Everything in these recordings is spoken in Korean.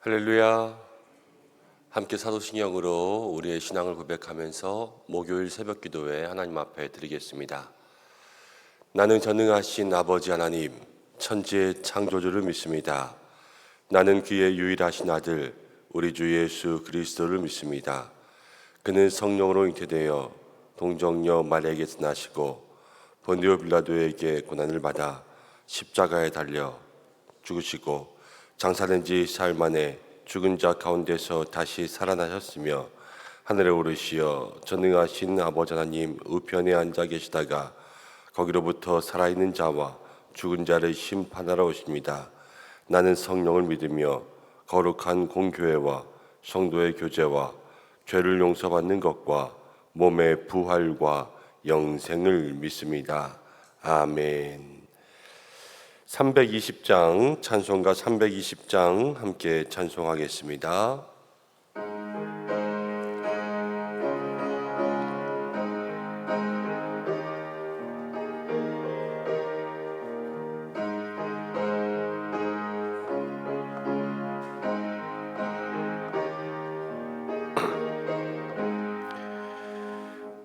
할렐루야. 함께 사도신경으로 우리의 신앙을 고백하면서 목요일 새벽 기도회 하나님 앞에 드리겠습니다. 나는 전능하신 아버지 하나님, 천지의 창조주를 믿습니다. 나는 그의 유일하신 아들 우리 주 예수 그리스도를 믿습니다. 그는 성령으로 잉태되어 동정녀 마리아에게서 나시고 본디오 빌라도에게 고난을 받아 십자가에 달려 죽으시고 장사된 지 사흘 만에 죽은 자 가운데서 다시 살아나셨으며 하늘에 오르시어 전능하신 아버지 하나님 우편에 앉아 계시다가 거기로부터 살아있는 자와 죽은 자를 심판하러 오십니다. 나는 성령을 믿으며 거룩한 공교회와 성도의 교제와 죄를 용서받는 것과 몸의 부활과 영생을 믿습니다. 아멘. 320장 찬송가 320장 함께 찬송하겠습니다.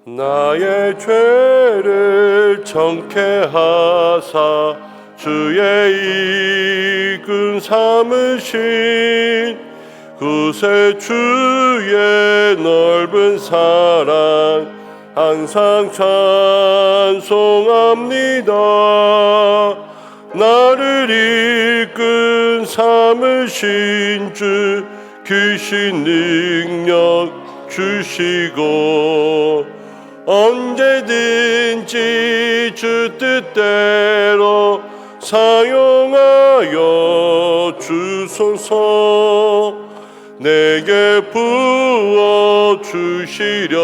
나의 죄를 정케하사 주의 이끈 삼으신 구세 주의 넓은 사랑 항상 찬송합니다. 나를 이끈 삼으신 주 크신 능력 주시고 언제든지 주 뜻대로 사용하여 주소서. 내게 부어 주시려고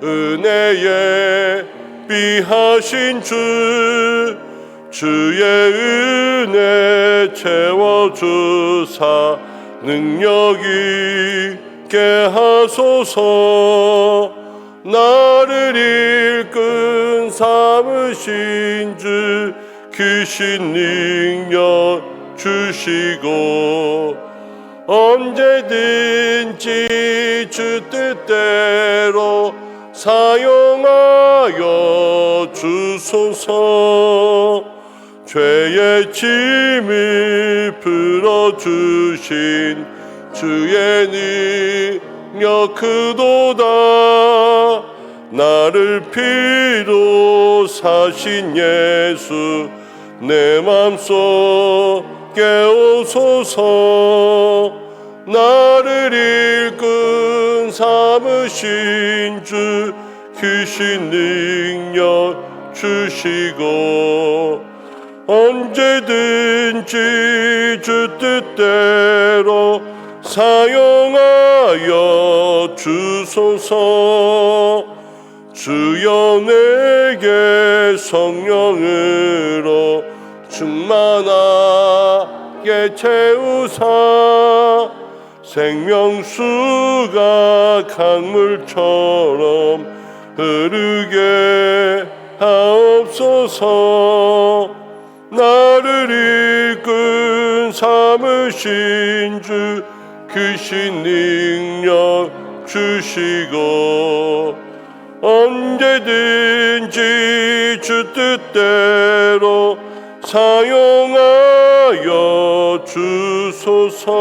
은혜에 비하신 주의 은혜 채워주사 능력 있게 하소서. 나를 이끈 삼으신 주 크신 능력 주시고 언제든지 주 뜻대로 사용하여 주소서. 죄의 짐을 풀어주신 주의 능력 크도다. 나를 피로 사신 예수 내 맘속에 오소서. 나를 이끈 삼으신 주 크신 능력 주시고 언제든지 주 뜻대로 사용하여 주소서. 주여 내게 성령으로 충만하게 채우사 생명수가 강물처럼 흐르게 하옵소서. 나를 이끈 삼으신 주 크신 능력 주시고 언제든지 주 뜻대로 사용하여 주소서.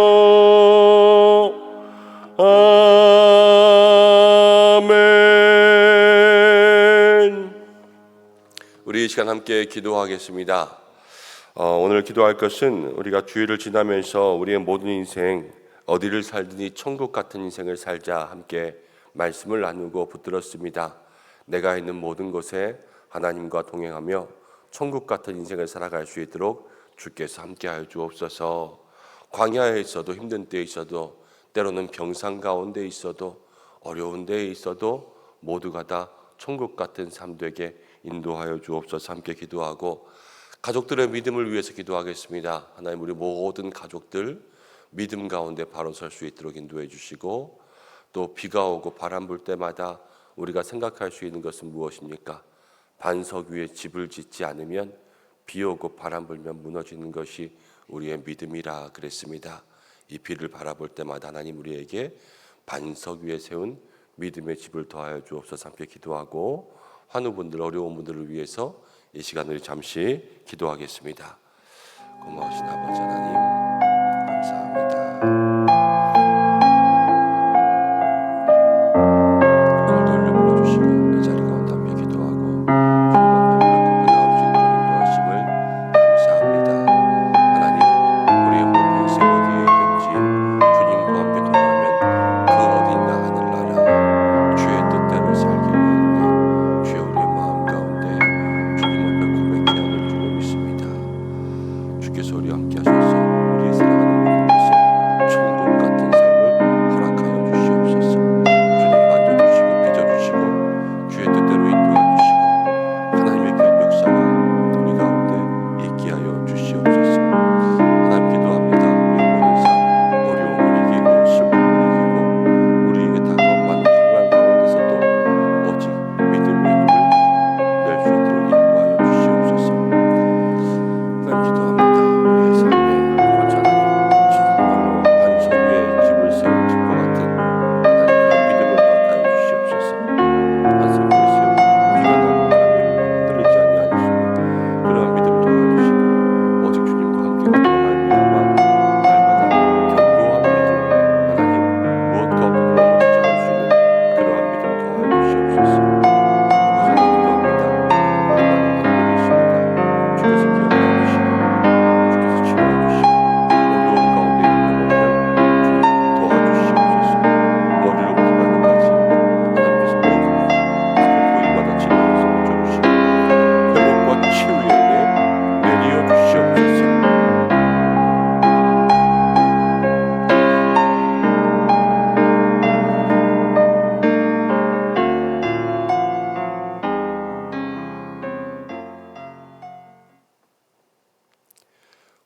아멘. 우리 이 시간 함께 기도하겠습니다. 오늘 기도할 것은 우리가 주일을 지나면서 우리의 모든 인생 어디를 살든지 천국 같은 인생을 살자 함께 말씀을 나누고 붙들었습니다. 내가 있는 모든 곳에 하나님과 동행하며 천국 같은 인생을 살아갈 수 있도록 주께서 함께하여 주옵소서. 광야에 있어도 힘든 때에 있어도 때로는 병상 가운데 있어도 어려운 데에 있어도 모두가 다 천국 같은 삶 되게 인도하여 주옵소서. 함께 기도하고 가족들의 믿음을 위해서 기도하겠습니다. 하나님 우리 모든 가족들 믿음 가운데 바로 설 수 있도록 인도해 주시고 또 비가 오고 바람 불 때마다 우리가 생각할 수 있는 것은 무엇입니까? 반석 위에 집을 짓지 않으면 비 오고 바람 불면 무너지는 것이 우리의 믿음이라 그랬습니다. 이 비를 바라볼 때마다 하나님 우리에게 반석 위에 세운 믿음의 집을 더하여 주옵소서. 함께 기도하고 환우분들, 어려운 분들을 위해서 이 시간을 잠시 기도하겠습니다. 고마우신 아버지 하나님 감사합니다. 오늘도 우리를 불러주시고 이 자리 가운데 함께 기도하고 주님 앞에 무릎 꿇고 나올 수 있도록 인도하심을 감사합니다. 하나님 우리의 모든 인생 어디에 있든지 주님과 함께 동행하면 그 어디나 하늘나라 주의 뜻대로 살기 위해 주여 우리의 마음 가운데 주님 앞에 고백해야 할 줄 믿습니다. 주께서 우리와 함께 하셔서 우리의 사랑하는 모든 것에 천국 같은 삶을 허락하여 주시옵소서. 주님 만져주시고 빚어주시고 주의 뜻대로 인도해 주시고 하나님의 귀한 역사가 우리 가운데 있게 하여 주시옵소서. 하나님 기도합니다. 우리의 모든 삶 어려움을 이기고 슬픔을 이기고 우리에게 다가온 많은 풍랑 가운데서도 오직 믿음의 힘을 낼 수 있도록 인도하여 주시옵소서. 하나님 기도합니다. 우리의 삶에 거창하니 정말로 반석 위에 집을 세운 집과 같은 하나님 그런 믿음을 허락하여 주시옵소서. 반석 위에 세운 비가 나고 바람이 불고 흔들리지 않게 하시는 그러한 믿음 도와주시고 오직 주님과 함께 가는 말미암아 날마다 견고한 믿음 하나님 무엇 가운데 넘어지지 않을 수 있는 그러한 믿음 도와주시옵소서. 아버지 하나님 기도합니다. 우리 많은 환우들이 있습니다. 주께서 기억해 주시고 주께서 치료해 주시고 어려움 가운데 있는 영혼들 주님 도와주시옵소서. 머리로부터 발끝까지 하나님께서 모든 아픈 부위마다 치료해서 고쳐주시고 회복과 치유의 은혜 내리어 주시옵소서.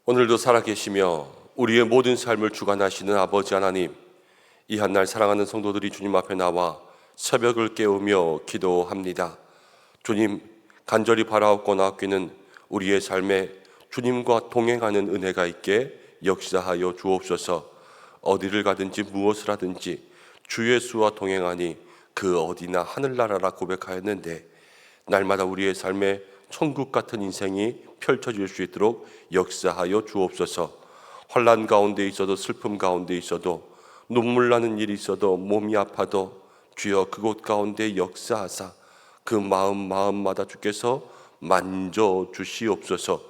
오늘도 살아계시며 우리의 모든 삶을 주관하시는 아버지 하나님, 이 한날 사랑하는 성도들이 주님 앞에 나와 새벽을 깨우며 기도합니다. 주님, 간절히 바라옵고나 아끼는 우리의 삶에 주님과 동행하는 은혜가 있게 역사하여 주옵소서. 어디를 가든지 무엇을 하든지 주 예수와 동행하니 그 어디나 하늘나라라 고백하였는데 날마다 우리의 삶에 천국 같은 인생이 펼쳐질 수 있도록 역사하여 주옵소서. 환난 가운데 있어도 슬픔 가운데 있어도 눈물 나는 일이 있어도 몸이 아파도 주여 그곳 가운데 역사하사 그 마음마다 주께서 만져 주시옵소서.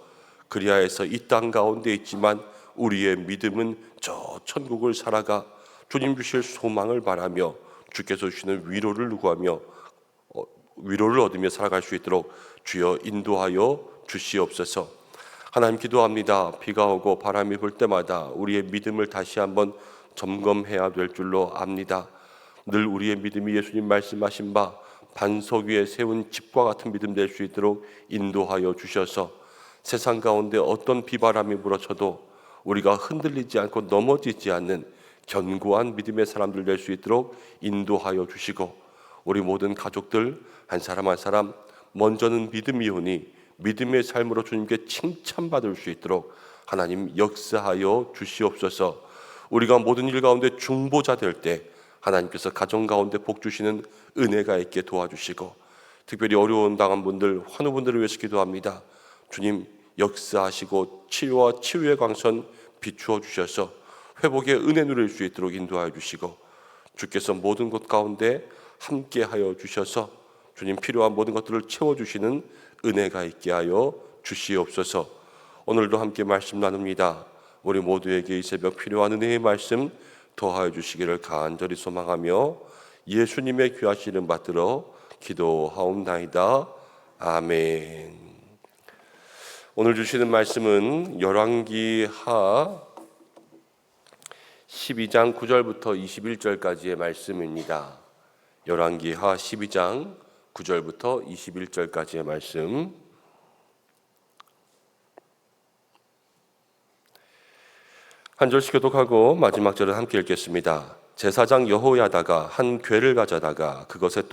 그리하여서 이 땅 가운데 있지만 우리의 믿음은 저 천국을 살아가 주님 주실 소망을 바라며 주께서 주시는 위로를 구하며 위로를 얻으며 살아갈 수 있도록 주여 인도하여 주시옵소서. 하나님 기도합니다. 비가 오고 바람이 불 때마다 우리의 믿음을 다시 한번 점검해야 될 줄로 압니다. 늘 우리의 믿음이 예수님 말씀하신 바 반석 위에 세운 집과 같은 믿음 될 수 있도록 인도하여 주셔서 세상 가운데 어떤 비바람이 불어쳐도 우리가 흔들리지 않고 넘어지지 않는 견고한 믿음의 사람들 될 수 있도록 인도하여 주시고 우리 모든 가족들 한 사람 한 사람 먼저는 믿음이오니 믿음의 삶으로 주님께 칭찬받을 수 있도록 하나님 역사하여 주시옵소서. 우리가 모든 일 가운데 중보자 될 때 하나님께서 가정 가운데 복 주시는 은혜가 있게 도와주시고 특별히 어려운 당한 분들, 환우분들을 위해서 기도합니다. 주님 역사하시고 치료와 치유의 광선 비추어 주셔서 회복의 은혜 누릴 수 있도록 인도하여 주시고 주께서 모든 곳 가운데 함께하여 주셔서 주님 필요한 모든 것들을 채워주시는 은혜가 있게 하여 주시옵소서. 오늘도 함께 말씀 나눕니다. 우리 모두에게 이 새벽 필요한 은혜의 말씀 더하여 주시기를 간절히 소망하며 예수님의 귀하신 이름 받들어 기도하옵나이다. 아멘. 오늘 주시는 말씀은 열왕기하 12장 9절부터 21절까지의 말씀입니다. 열왕기하 12장 9절부터 21절까지의 말씀. 한 절씩 교독하고 마지막 절을 함께 읽겠습니다. 제사장 여호야다가 한 궤를 가져다가 그것의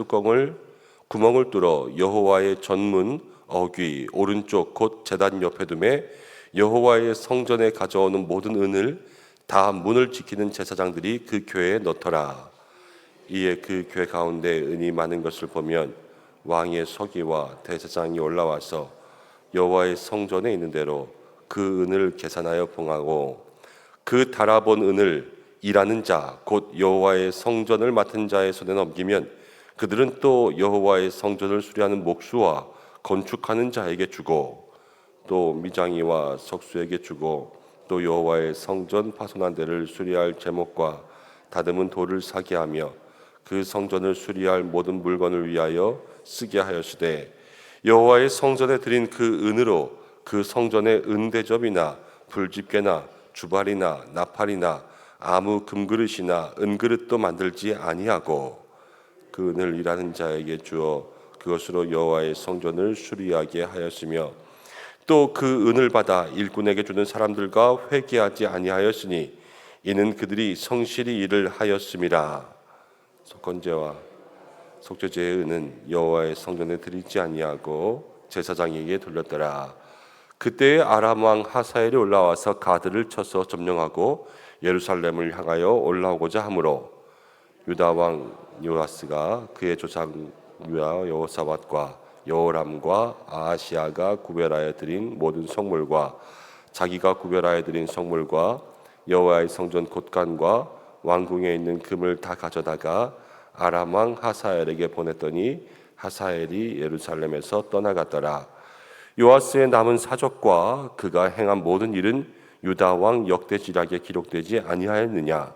구멍을 뚫어 여호와의 전문 어귀 오른쪽 곧 제단 옆에 두매 여호와의 성전에 가져오는 모든 은을 다 문을 지키는 제사장들이 그 교회에 넣더라. 이에 그 교회 가운데 은이 많은 것을 보면 왕의 서기와 대제사장이 올라와서 여호와의 성전에 있는 대로 그 은을 계산하여 봉하고 그 달아본 은을 일하는 자 곧 여호와의 성전을 맡은 자의 손에 넘기면 그들은 또 여호와의 성전을 수리하는 목수와 건축하는 자에게 주고 또 미장이와 석수에게 주고 또 여호와의 성전 파손한 데를 수리할 제목과 다듬은 돌을 사게 하며 그 성전을 수리할 모든 물건을 위하여 쓰게 하였으되 여호와의 성전에 드린 그 은으로 그 성전의 은대접이나 불집게나 주발이나 나팔이나 아무 금그릇이나 은그릇도 만들지 아니하고 그 은을 일하는 자에게 주어 그것으로 여호와의 성전을 수리하게 하였으며 또 그 은을 받아 일꾼에게 주는 사람들과 회개하지 아니하였으니 이는 그들이 성실히 일을 하였음이라. 속건제와 속죄제의 은은 여호와의 성전에 드리지 아니하고 제사장에게 돌렸더라. 그때에 아람 왕 하사엘이 올라와서 가드를 쳐서 점령하고 예루살렘을 향하여 올라오고자 하므로 유다 왕 요아스가 그의 조상 유다 여호사밧과 여호람과 아하시아가 구별하여 드린 모든 성물과 자기가 구별하여 드린 성물과 여호와의 성전 곳간과 왕궁에 있는 금을 다 가져다가 아람 왕 하사엘에게 보냈더니 하사엘이 예루살렘에서 떠나갔더라. 요아스의 남은 사적과 그가 행한 모든 일은 유다 왕 역대지략에 기록되지 아니하였느냐?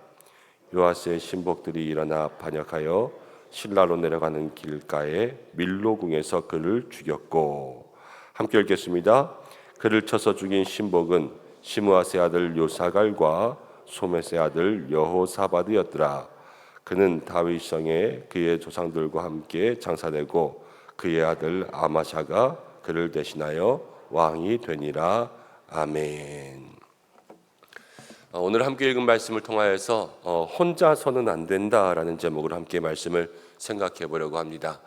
요아스의 신복들이 일어나 반역하여 실라로 내려가는 길가에 밀로궁에서 그를 죽였고. 함께 읽겠습니다. 그를 쳐서 죽인 신복은 시므아스의 아들 요사갈과 소메스의 아들 여호사밧이었더라. 그는 다윗 성에 그의 조상들과 함께 장사되고 그의 아들 아마샤가 그를 대신하여 왕이 되니라. 아멘. 오늘 함께 읽은 말씀을 통하여서 혼자서는 안 된다라는 제목으로 함께 말씀을 생각해 보려고 합니다.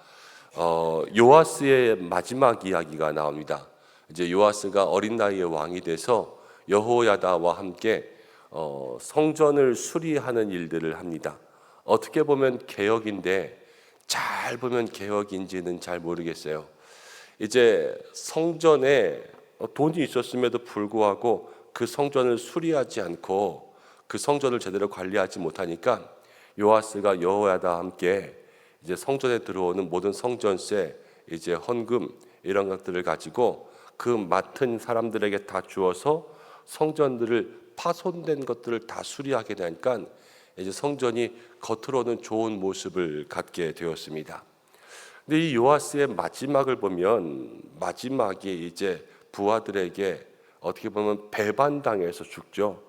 요아스의 마지막 이야기가 나옵니다. 이제 요아스가 어린 나이에 왕이 돼서 여호야다와 함께 성전을 수리하는 일들을 합니다. 어떻게 보면 개혁인데 잘 보면 개혁인지는 잘 모르겠어요. 이제 성전에 돈이 있었음에도 불구하고 그 성전을 수리하지 않고 그 성전을 제대로 관리하지 못하니까 요아스가 여호야다와 함께 이제 성전에 들어오는 모든 성전세, 이제 헌금 이런 것들을 가지고 그 맡은 사람들에게 다 주어서 성전들을 파손된 것들을 다 수리하게 되니까 이제 성전이 겉으로는 좋은 모습을 갖게 되었습니다. 근데 이 요아스의 마지막을 보면 마지막에 이제 부하들에게 어떻게 보면 배반당해서 죽죠.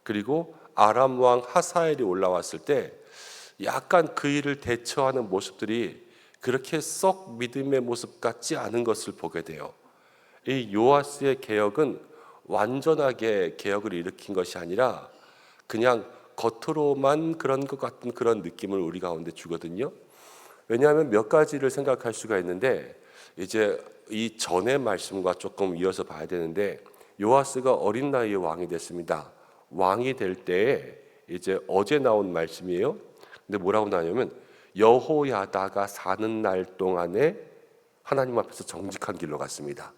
그리고 아람 왕 하사엘이 올라왔을 때 약간 그 일을 대처하는 모습들이 그렇게 썩 믿음의 모습 같지 않은 것을 보게 돼요. 이 요아스의 개혁은 완전하게 개혁을 일으킨 것이 아니라 그냥 겉으로만 그런 것 같은 그런 느낌을 우리 가운데 주거든요. 왜냐하면 몇 가지를 생각할 수가 있는데 이제 이 전의 말씀과 조금 이어서 봐야 되는데 요아스가 어린 나이에 왕이 됐습니다. 왕이 될 때에 이제 어제 나온 말씀이에요. 근데 뭐라고 나냐면 여호야다가 사는 날 동안에 하나님 앞에서 정직한 길로 갔습니다.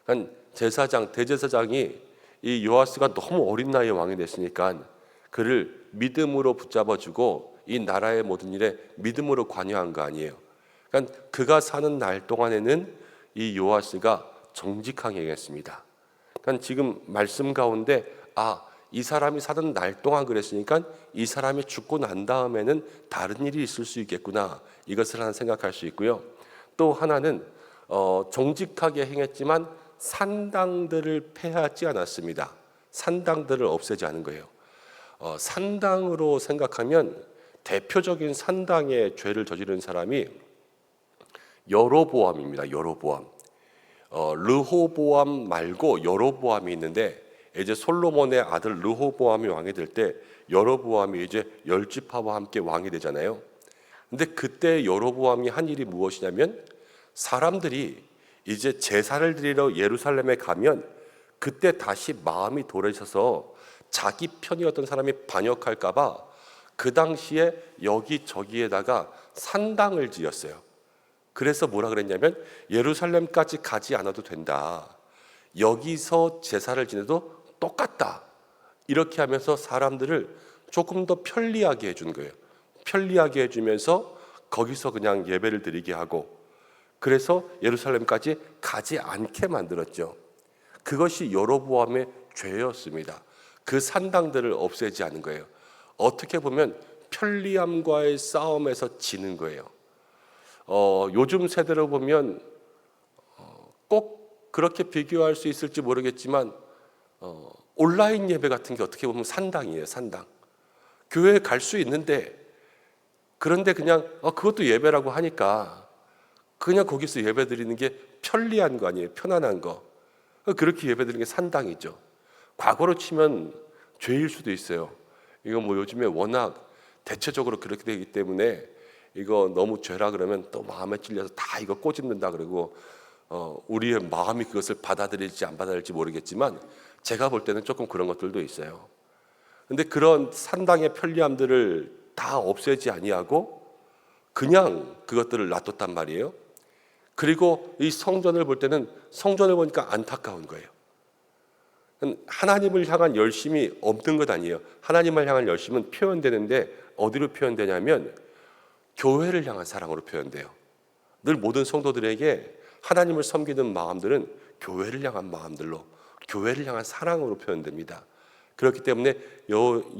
그러니까 제사장, 대제사장이 이 요아스가 너무 어린 나이에 왕이 됐으니까 그를 믿음으로 붙잡아주고 이 나라의 모든 일에 믿음으로 관여한 거 아니에요. 그러니까 그가 사는 날 동안에는 이 요아스가 정직하게 행했습니다. 그러니까 지금 말씀 가운데 이 사람이 사는 날 동안 그랬으니까 이 사람이 죽고 난 다음에는 다른 일이 있을 수 있겠구나, 이것을 하나 생각할 수 있고요. 또 하나는 정직하게 행했지만 산당들을 폐하지 않았습니다. 산당들을 없애지 않은 거예요. 산당으로 생각하면 대표적인 산당의 죄를 저지른 사람이 여로보암입니다. 여로보암. 르호보암 말고 여로보암이 있는데 이제 솔로몬의 아들 르호보암이 왕이 될 때 여로보암이 이제 10지파와 함께 왕이 되잖아요. 근데 그때 여로보암이 한 일이 무엇이냐면 사람들이 이제 제사를 드리러 예루살렘에 가면 그때 다시 마음이 돌이켜서 자기 편이었던 사람이 반역할까봐 그 당시에 여기저기에다가 산당을 지었어요. 그래서 뭐라 그랬냐면 예루살렘까지 가지 않아도 된다. 여기서 제사를 지내도 똑같다. 이렇게 하면서 사람들을 조금 더 편리하게 해준 거예요. 편리하게 해주면서 거기서 그냥 예배를 드리게 하고, 그래서 예루살렘까지 가지 않게 만들었죠. 그것이 여로보암의 죄였습니다. 그 산당들을 없애지 않은 거예요. 어떻게 보면 편리함과의 싸움에서 지는 거예요. 요즘 세대로 보면 꼭 그렇게 비교할 수 있을지 모르겠지만 온라인 예배 같은 게 어떻게 보면 산당이에요. 산당. 교회에 갈 수 있는데, 그런데 그냥 그것도 예배라고 하니까 그냥 거기서 예배 드리는 게 편리한 거 아니에요. 편안한 거. 그렇게 예배 드리는 게 산당이죠. 과거로 치면 죄일 수도 있어요. 이거 뭐 요즘에 워낙 대체적으로 그렇게 되기 때문에 이거 너무 죄라 그러면 또 마음에 찔려서 다 이거 꼬집는다 그러고, 우리의 마음이 그것을 받아들일지 안 받아들일지 모르겠지만 제가 볼 때는 조금 그런 것들도 있어요. 근데 그런 산당의 편리함들을 다 없애지 아니하고 그냥 그것들을 놔뒀단 말이에요. 그리고 이 성전을 볼 때는 성전을 보니까 안타까운 거예요. 하나님을 향한 열심이 없는 것 아니에요. 하나님을 향한 열심은 표현되는데 어디로 표현되냐면 교회를 향한 사랑으로 표현돼요. 늘 모든 성도들에게 하나님을 섬기는 마음들은 교회를 향한 마음들로, 교회를 향한 사랑으로 표현됩니다. 그렇기 때문에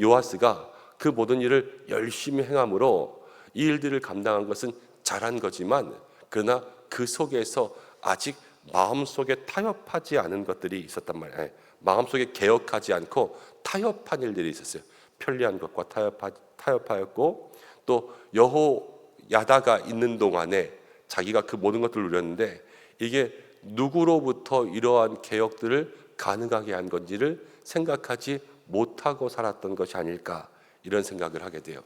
요아스가 그 모든 일을 열심히 행함으로 이 일들을 감당한 것은 잘한 거지만, 그러나 그 속에서 아직 마음속에 타협하지 않은 것들이 있었단 말이에요. 마음속에 개혁하지 않고 타협한 일들이 있었어요. 편리한 것과 타협하였고, 또 여호야다가 있는 동안에 자기가 그 모든 것들을 누렸는데 이게 누구로부터 이러한 개혁들을 가능하게 한 건지를 생각하지 못하고 살았던 것이 아닐까, 이런 생각을 하게 돼요.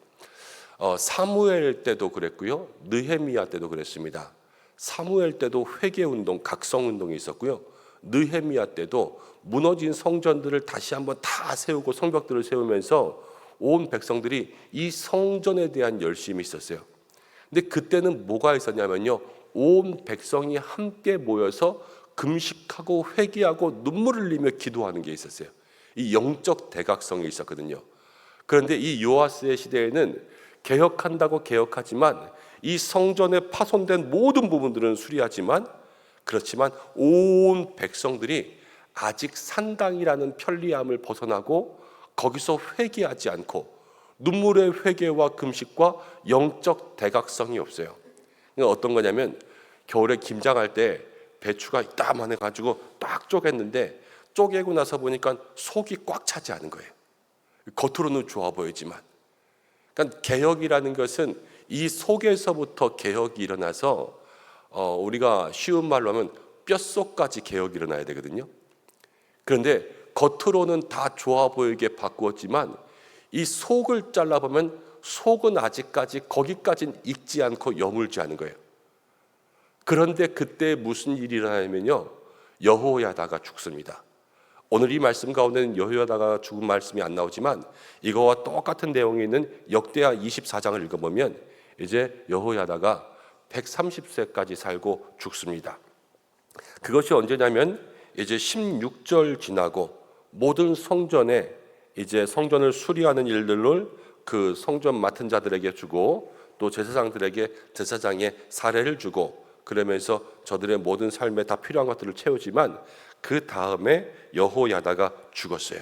사무엘 때도 그랬고요, 느헤미야 때도 그랬습니다. 사무엘 때도 회개운동, 각성운동이 있었고요, 느헤미야 때도 무너진 성전들을 다시 한번 다 세우고 성벽들을 세우면서 온 백성들이 이 성전에 대한 열심이 있었어요. 근데 그때는 뭐가 있었냐면요, 온 백성이 함께 모여서 금식하고 회개하고 눈물을 흘리며 기도하는 게 있었어요. 이 영적 대각성이 있었거든요. 그런데 이 요아스의 시대에는 개혁한다고 개혁하지만 이 성전에 파손된 모든 부분들은 수리하지만, 그렇지만 온 백성들이 아직 산당이라는 편리함을 벗어나고 거기서 회개하지 않고 눈물의 회개와 금식과 영적 대각성이 없어요. 어떤 거냐면 겨울에 김장할 때 배추가 이따만해 가지고 딱 쪼갰는데 쪼개고 나서 보니까 속이 꽉 차지 않은 거예요. 겉으로는 좋아 보이지만. 그러니까 개혁이라는 것은 이 속에서부터 개혁이 일어나서 우리가 쉬운 말로 하면 뼛속까지 개혁이 일어나야 되거든요. 그런데 겉으로는 다 좋아 보이게 바꾸었지만 이 속을 잘라보면 속은 아직까지 거기까지는 익지 않고 여물지 않은 거예요. 그런데 그때 무슨 일이 일어나냐면요, 여호야다가 죽습니다. 오늘 이 말씀 가운데는 여호야다가 죽은 말씀이 안 나오지만 이거와 똑같은 내용이 있는 역대하 24장을 읽어보면 이제 여호야다가 130세까지 살고 죽습니다. 그것이 언제냐면 이제 16절 지나고 모든 성전에 이제 성전을 수리하는 일들을 그 성전 맡은 자들에게 주고 또 제사장들에게 제사장의 사례를 주고, 그러면서 저들의 모든 삶에 다 필요한 것들을 채우지만 그 다음에 여호야다가 죽었어요.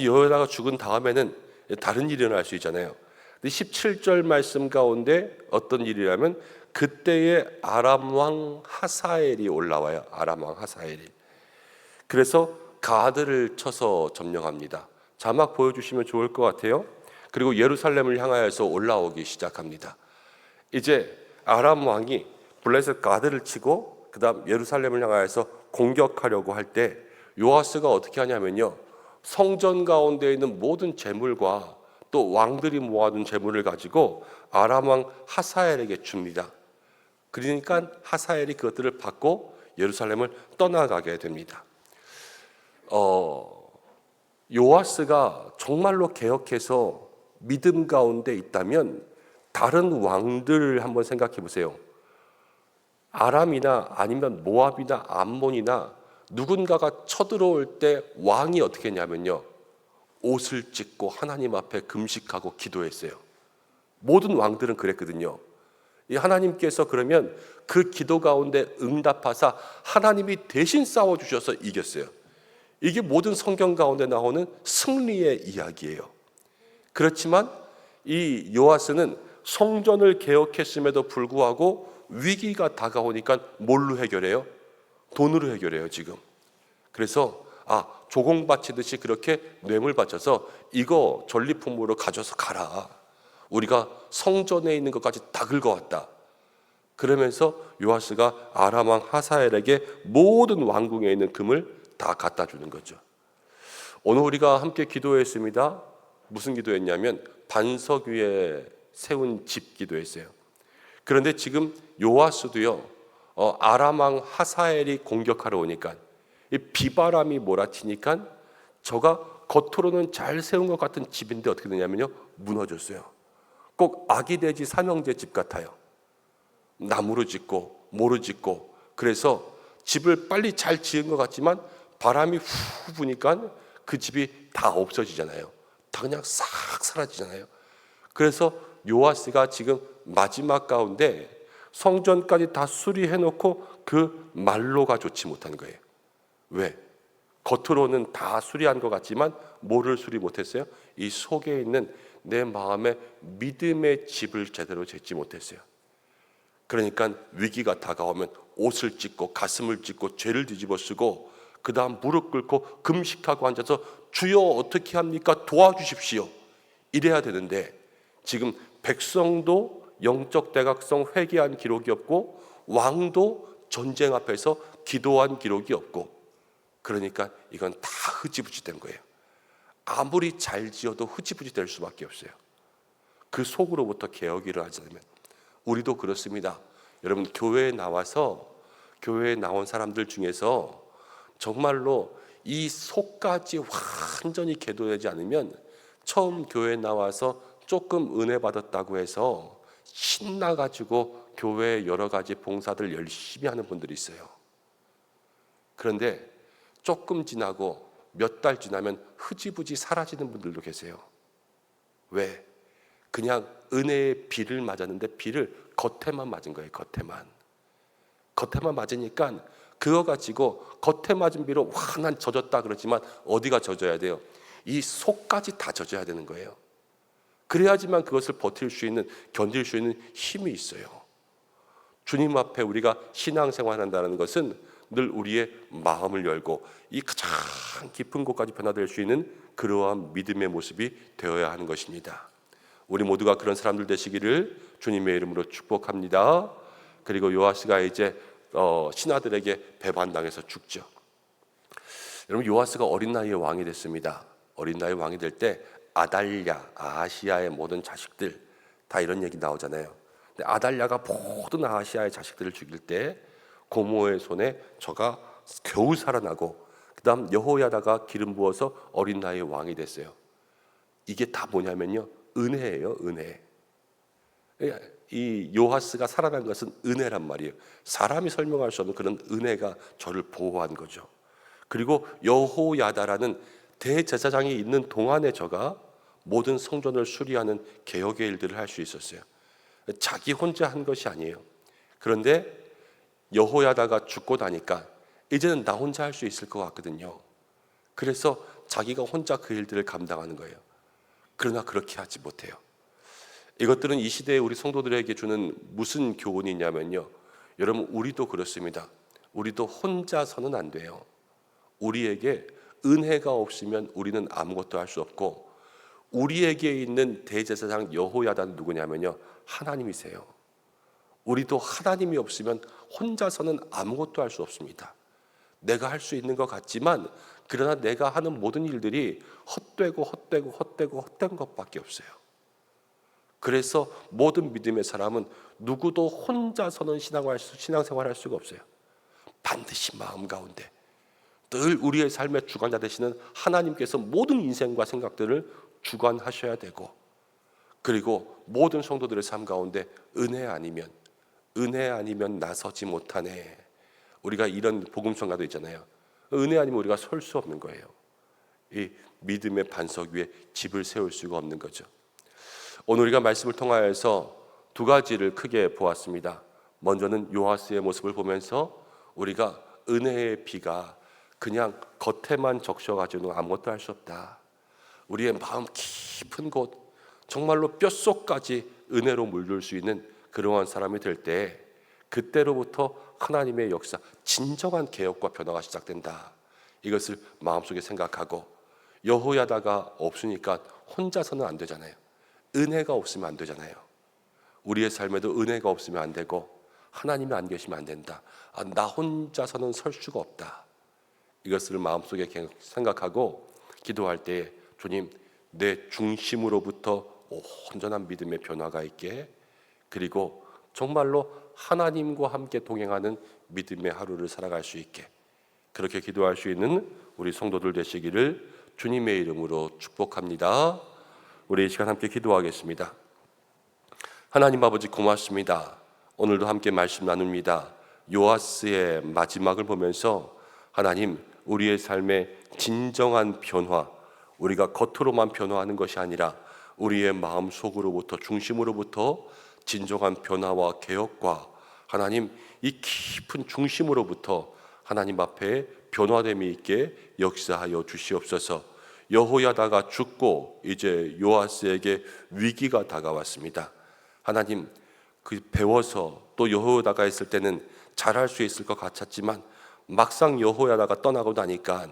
여호야다가 죽은 다음에는 다른 일이 일어날 수 있잖아요. 17절 말씀 가운데 어떤 일이라면 그때의 아람 왕 하사엘이 올라와요. 아람 왕 하사엘이. 그래서 가드를 쳐서 점령합니다. 자막 보여주시면 좋을 것 같아요. 그리고 예루살렘을 향하여서 올라오기 시작합니다. 이제 아람 왕이 블레셋 가드를 치고 그 다음 예루살렘을 향하여서 공격하려고 할 때 요아스가 어떻게 하냐면요, 성전 가운데 있는 모든 재물과 또 왕들이 모아둔 재물을 가지고 아람 왕 하사엘에게 줍니다. 그러니까 하사엘이 그것들을 받고 예루살렘을 떠나가게 됩니다. 요아스가 정말로 개혁해서 믿음 가운데 있다면 다른 왕들 한번 생각해 보세요. 아람이나 아니면 모압이나 암몬이나 누군가가 쳐들어올 때 왕이 어떻게 했냐면요, 옷을 찢고 하나님 앞에 금식하고 기도했어요. 모든 왕들은 그랬거든요. 이 하나님께서 그러면 그 기도 가운데 응답하사 하나님이 대신 싸워주셔서 이겼어요. 이게 모든 성경 가운데 나오는 승리의 이야기예요. 그렇지만 이 요아스는 성전을 개혁했음에도 불구하고 위기가 다가오니까 뭘로 해결해요? 돈으로 해결해요 지금. 그래서 조공 바치듯이 그렇게 뇌물 바쳐서 이거 전리품으로 가져서 가라. 우리가 성전에 있는 것까지 다 긁어왔다. 그러면서 요아스가 아람 왕 하사엘에게 모든 왕궁에 있는 금을 다 갖다 주는 거죠. 오늘 우리가 함께 기도했습니다. 무슨 기도했냐면 반석 위에 세운 집 기도했어요. 그런데 지금 요아스도요, 아람 왕 하사엘이 공격하러 오니까 이 비바람이 몰아치니까 저가 겉으로는 잘 세운 것 같은 집인데 어떻게 되냐면요, 무너졌어요. 꼭 아기 돼지 삼형제 집 같아요. 나무로 짓고 모로 짓고, 그래서 집을 빨리 잘 지은 것 같지만 바람이 후 부니까 그 집이 다 없어지잖아요. 다 그냥 싹 사라지잖아요. 그래서 요아스가 지금 마지막 가운데 성전까지 다 수리해 놓고 그 말로가 좋지 못한 거예요. 왜? 겉으로는 다 수리한 것 같지만 뭐를 수리 못했어요? 이 속에 있는 내 마음의 믿음의 집을 제대로 짓지 못했어요. 그러니까 위기가 다가오면 옷을 찢고 가슴을 찢고 죄를 뒤집어 쓰고 그 다음 무릎 꿇고 금식하고 앉아서 주여 어떻게 합니까? 도와주십시오. 이래야 되는데 지금 백성도 영적 대각성 회개한 기록이 없고 왕도 전쟁 앞에서 기도한 기록이 없고, 그러니까 이건 다 흐지부지 된 거예요. 아무리 잘 지어도 흐지부지 될 수밖에 없어요. 그 속으로부터 개혁이 일어나자면 우리도 그렇습니다. 여러분, 교회에 나온 사람들 중에서 정말로 이 속까지 완전히 개도되지 않으면 처음 교회에 나와서 조금 은혜 받았다고 해서 신나가지고 교회에 여러 가지 봉사들 열심히 하는 분들이 있어요. 그런데 조금 지나고 몇 달 지나면 흐지부지 사라지는 분들도 계세요. 왜? 그냥 은혜의 비를 맞았는데 비를 겉에만 맞은 거예요. 겉에만 맞으니까 그거 가지고 겉에 맞은 비로 난 젖었다 그러지만 어디가 젖어야 돼요? 이 속까지 다 젖어야 되는 거예요. 그래야지만 그것을 버틸 수 있는, 견딜 수 있는 힘이 있어요. 주님 앞에 우리가 신앙생활한다는 것은 늘 우리의 마음을 열고 이 가장 깊은 곳까지 변화될 수 있는 그러한 믿음의 모습이 되어야 하는 것입니다. 우리 모두가 그런 사람들 되시기를 주님의 이름으로 축복합니다. 그리고 요아스가 이제 신하들에게 배반당해서 죽죠. 여러분, 요아스가 어린 나이에 왕이 됐습니다. 어린 나이에 왕이 될 때 아달랴, 아하시아의 모든 자식들 다 이런 얘기 나오잖아요. 근데 아달랴가 모든 아하시아의 자식들을 죽일 때 고모의 손에 저가 겨우 살아나고 그 다음 여호야다가 기름 부어서 어린 나이에 왕이 됐어요. 이게 다 뭐냐면요, 은혜예요. 은혜. 이 요아스가 살아난 것은 은혜란 말이에요. 사람이 설명할 수 없는 그런 은혜가 저를 보호한 거죠. 그리고 여호야다라는 대제사장이 있는 동안에 저가 모든 성전을 수리하는 개혁의 일들을 할 수 있었어요. 자기 혼자 한 것이 아니에요. 그런데 여호야다가 죽고 나니까 이제는 나 혼자 할 수 있을 것 같거든요. 그래서 자기가 혼자 그 일들을 감당하는 거예요. 그러나 그렇게 하지 못해요. 이것들은 이 시대에 우리 성도들에게 주는 무슨 교훈이냐면요, 여러분, 우리도 그렇습니다. 우리도 혼자서는 안 돼요. 우리에게 은혜가 없으면 우리는 아무것도 할 수 없고, 우리에게 있는 대제사장 여호야다는 누구냐면요, 하나님이세요. 우리도 하나님이 없으면 혼자서는 아무것도 할 수 없습니다. 내가 할 수 있는 것 같지만 그러나 내가 하는 모든 일들이 헛된 것밖에 없어요. 그래서 모든 믿음의 사람은 누구도 혼자서는 신앙생활할 수가 없어요. 반드시 마음 가운데 늘 우리의 삶의 주관자 되시는 하나님께서 모든 인생과 생각들을 주관하셔야 되고, 그리고 모든 성도들의 삶 가운데 은혜 아니면 나서지 못하네. 우리가 이런 복음성가도 있잖아요. 은혜 아니면 우리가 설 수 없는 거예요. 이 믿음의 반석 위에 집을 세울 수가 없는 거죠. 오늘 우리가 말씀을 통하여서 두 가지를 크게 보았습니다. 먼저는 요아스의 모습을 보면서 우리가 은혜의 비가 그냥 겉에만 적셔가지고는 아무것도 할 수 없다. 우리의 마음 깊은 곳, 정말로 뼛속까지 은혜로 물들 수 있는 그러한 사람이 될 때, 그때로부터 하나님의 역사, 진정한 개혁과 변화가 시작된다. 이것을 마음속에 생각하고, 여호야다가 없으니까 혼자서는 안 되잖아요. 은혜가 없으면 안 되잖아요. 우리의 삶에도 은혜가 없으면 안 되고, 하나님이 안 계시면 안 된다. 나 혼자서는 설 수가 없다. 이것을 마음속에 생각하고 기도할 때, 주님, 내 중심으로부터 온전한 믿음의 변화가 있게, 그리고 정말로 하나님과 함께 동행하는 믿음의 하루를 살아갈 수 있게, 그렇게 기도할 수 있는 우리 성도들 되시기를 주님의 이름으로 축복합니다. 우리 이 시간 함께 기도하겠습니다. 하나님 아버지, 고맙습니다. 오늘도 함께 말씀 나눕니다. 요아스의 마지막을 보면서 하나님, 우리의 삶의 진정한 변화, 우리가 겉으로만 변화하는 것이 아니라 우리의 마음 속으로부터, 중심으로부터 진정한 변화와 개혁과 하나님, 이 깊은 중심으로부터 하나님 앞에 변화됨이 있게 역사하여 주시옵소서. 여호야다가 죽고 이제 요아스에게 위기가 다가왔습니다. 하나님, 그 배워서 또 여호야다가 있을 때는 잘할 수 있을 것 같았지만, 막상 여호야다가 떠나고 나니까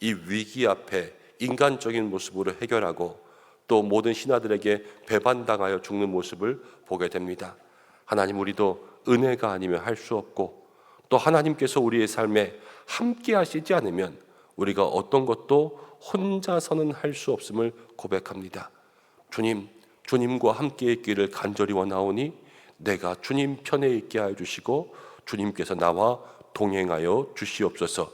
이 위기 앞에 인간적인 모습으로 해결하고 또 모든 신하들에게 배반당하여 죽는 모습을 보게 됩니다. 하나님, 우리도 은혜가 아니면 할 수 없고, 또 하나님께서 우리의 삶에 함께 하시지 않으면 우리가 어떤 것도 혼자서는 할 수 없음을 고백합니다. 주님, 주님과 함께 있기를 간절히 원하오니 내가 주님 편에 있게 하여 주시고 주님께서 나와 동행하여 주시옵소서.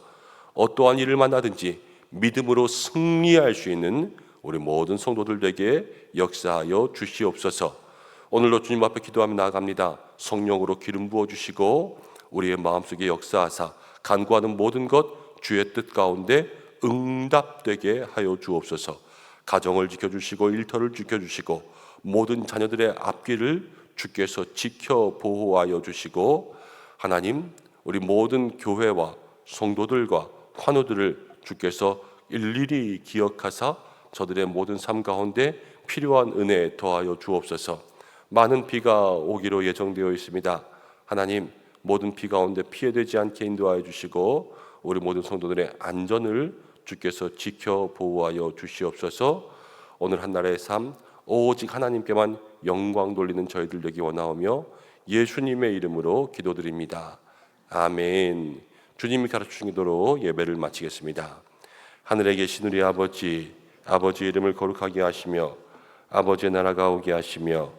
어떠한 일을 만나든지 믿음으로 승리할 수 있는 우리 모든 성도들에게 역사하여 주시옵소서. 오늘도 주님 앞에 기도하며 나아갑니다. 성령으로 기름 부어주시고 우리의 마음속에 역사하사 간구하는 모든 것 주의 뜻 가운데 응답되게 하여 주옵소서. 가정을 지켜주시고 일터를 지켜주시고 모든 자녀들의 앞길을 주께서 지켜 보호하여 주시고, 하나님, 우리 모든 교회와 성도들과 환우들을 주께서 일일이 기억하사 저들의 모든 삶 가운데 필요한 은혜 더하여 주옵소서. 많은 비가 오기로 예정되어 있습니다. 하나님, 모든 비 가운데 피해되지 않게 인도하여 주시고 우리 모든 성도들의 안전을 주께서 지켜 보호하여 주시옵소서. 오늘 한날의 삶 오직 하나님께만 영광 돌리는 저희들 되기 원하오며 예수님의 이름으로 기도드립니다. 아멘. 주님이 가르치신 대로 예배를 마치겠습니다. 하늘에 계신 우리 아버지, 아버지의 이름을 거룩하게 하시며 아버지의 나라가 오게 하시며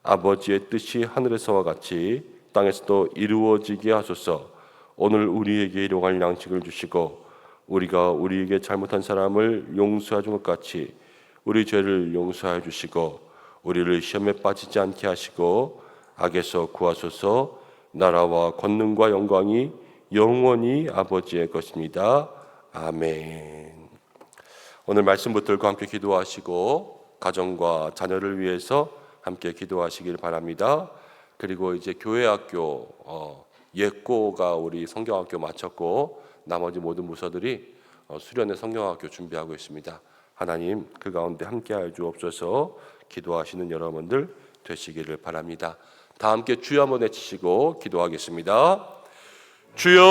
아버지의 뜻이 하늘에서와 같이 땅에서도 이루어지게 하소서. 오늘 우리에게 일용할 양식을 주시고 우리가 우리에게 잘못한 사람을 용서해 준 것 같이 우리 죄를 용서해 주시고 우리를 시험에 빠지지 않게 하시고 악에서 구하소서. 나라와 권능과 영광이 영원히 아버지의 것입니다. 아멘. 오늘 말씀 붙들고 함께 기도하시고 가정과 자녀를 위해서 함께 기도하시길 바랍니다. 그리고 이제 교회학교 예고가 우리 성경학교 마쳤고 나머지 모든 부서들이 수련회 성경학교 준비하고 있습니다. 하나님, 그 가운데 함께하여 주옵소서. 기도하시는 여러분들 되시기를 바랍니다. 다 함께 주여 한번 외치시고 기도하겠습니다. 주여!